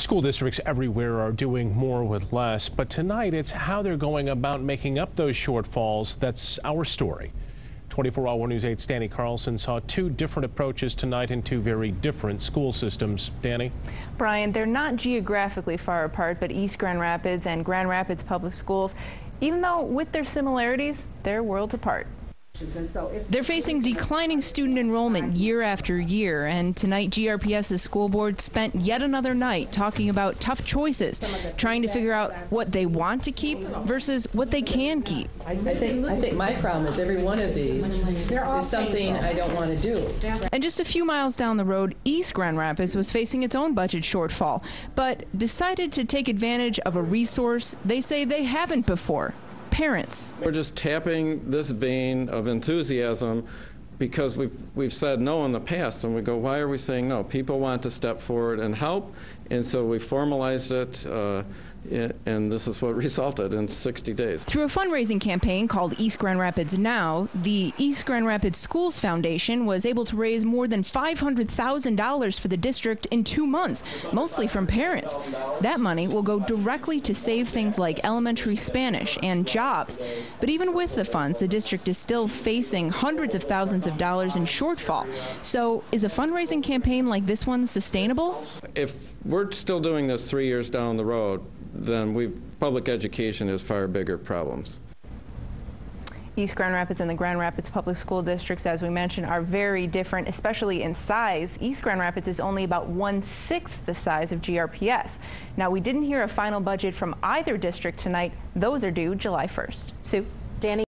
School districts everywhere are doing more with less, but tonight it's how they're going about making up those shortfalls. That's our story. 24-Hour News 8's Danny Carlson saw two different approaches tonight in two very different school systems. Danny? Brian, they're not geographically far apart, but East Grand Rapids and Grand Rapids Public Schools, even though with their similarities, they're worlds apart. They're facing declining student enrollment year after year, and tonight GRPS's school board spent yet another night talking about tough choices, trying to figure out what they want to keep versus what they can keep. I think my problem is every one of these is something I don't want to do. And just a few miles down the road, East Grand Rapids was facing its own budget shortfall, but decided to take advantage of a resource they say they haven't before. Parents. We're just tapping this vein of enthusiasm because we've said no in the past, and we go, why are we saying no? People want to step forward and help, and so we formalized it, and this is what resulted in 60 days. Through a fundraising campaign called East Grand Rapids Now, the East Grand Rapids Schools Foundation was able to raise more than $500,000 for the district in 2 months, mostly from parents. That money will go directly to save things like elementary Spanish and jobs. But even with the funds, the district is still facing hundreds of thousands of dollars in shortfall. So is a fundraising campaign like this one sustainable? If we're still doing this 3 years down the road, then public education has far bigger problems. East Grand Rapids and the Grand Rapids Public School Districts, as we mentioned, are very different, especially in size. East Grand Rapids is only about 1/6 the size of GRPS. Now, we didn't hear a final budget from either district tonight. Those are due July 1st. Sue? Danny?